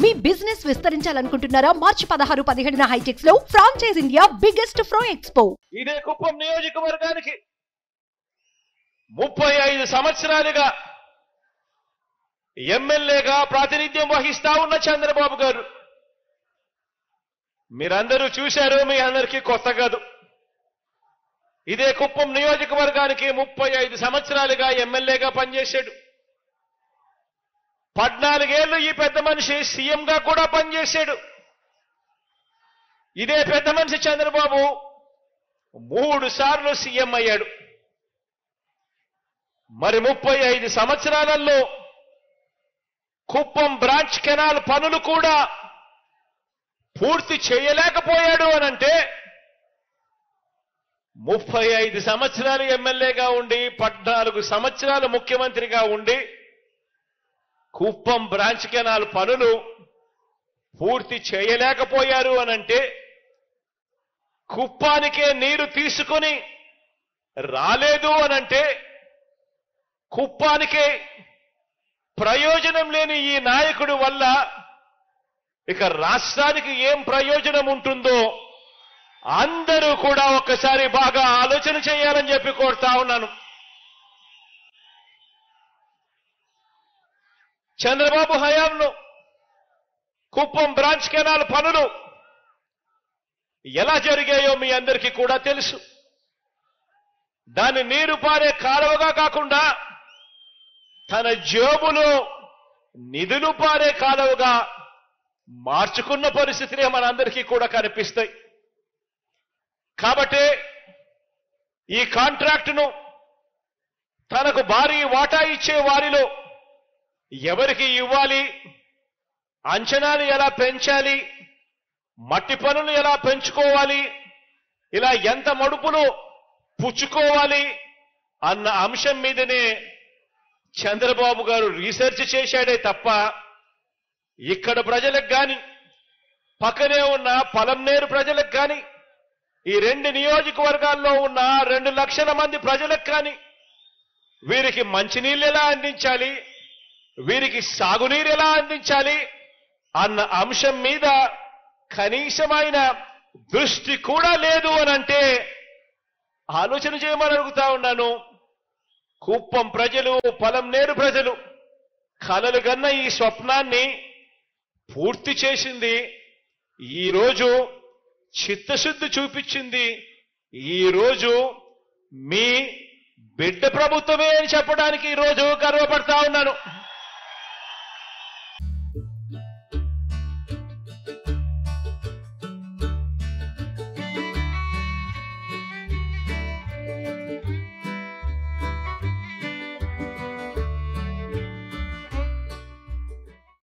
మీ business విస్తరించాలనుకుంటున్నారా? మార్చి 16, 17న హైటెక్స్ లో franchise India biggest ఫ్రో expo. ఇదే కుప్పం నియోజకవర్గానికి 35 సంవత్సరాలుగా ఎమ్మెల్యేగా ప్రాతినిధ్యం వహిస్తా ఉన్న చంద్రబాబు గారు, మీరందరూ చూశారు, మీ అందరికీ కొత్త కాదు. ఇదే కుప్పం నియోజకవర్గానికి 35 సంవత్సరాలుగా ఎమ్మెల్యేగా పనిచేశాడు. 14 ఏళ్లు ఈ పెద్ద మనిషి సీఎంగా కూడా పనిచేశాడు. ఇదే పెద్ద మనిషి చంద్రబాబు 3 సార్లు సీఎం అయ్యాడు. మరి 35 సంవత్సరాలలో కుప్పం బ్రాంచ్ కెనాల్ పనులు కూడా పూర్తి చేయలేకపోయాడు అనంటే 35 సంవత్సరాలు ఎమ్మెల్యేగా ఉండి 14 సంవత్సరాలు ముఖ్యమంత్రిగా ఉండి కుప్పం బ్రాంచ్ కెనాల్ పనులు పూర్తి చేయలేకపోయారు అనంటే కుప్పానికే నీరు తీసుకొని రాలేదు అనంటే కుప్పానికే ప్రయోజనం లేని ఈ నాయకుడి వల్ల ఇక రాష్ట్రానికి ఏం ప్రయోజనం ఉంటుందో అందరూ కూడా ఒక్కసారి బాగా ఆలోచన చేయాలని చెప్పి కోరుతా ఉన్నాను. చంద్రబాబు హయాంలో కుప్పం బ్రాంచ్ కెనాల్ పనులు ఎలా జరిగాయో మీ అందరికీ కూడా తెలుసు. దాని నీరు పారే కాలువగా కాకుండా తన జేబులో నిధులు పారే కాలువగా మార్చుకున్న పరిస్థితులే మనందరికీ కూడా కనిపిస్తాయి. కాబట్టి ఈ కాంట్రాక్టును తనకు భారీ వాటా ఇచ్చే వారిలో ఎవరికి ఇవ్వాలి, అంచనాలు ఎలా పెంచాలి, మట్టి పనులు ఎలా పెంచుకోవాలి, ఇలా ఎంత మడుపులు పుచ్చుకోవాలి అన్న అంశం మీదనే చంద్రబాబు గారు రీసెర్చ్ చేశాడే తప్ప ఇక్కడ ప్రజలకు కానీ పక్కనే ఉన్న పలంనేరు ప్రజలకు కానీ ఈ 2 నియోజకవర్గాల్లో ఉన్న 2 లక్షల మంది ప్రజలకు కానీ వీరికి మంచినీళ్ళు ఎలా అందించాలి, వీరికి సాగునీరు ఎలా అందించాలి అన్న అంశం మీద కనీసమైన దృష్టి కూడా లేదు అనంటే ఆలోచన చేయమని అడుగుతా ఉన్నాను. కుప్పం ప్రజలు, పలంనేరు ప్రజలు కలలు గన్న ఈ స్వప్నాన్ని పూర్తి చేసింది ఈరోజు, చిత్తశుద్ధి చూపించింది ఈరోజు మీ బిడ్డ ప్రభుత్వమే అని చెప్పడానికి ఈరోజు గర్వపడతా ఉన్నాను.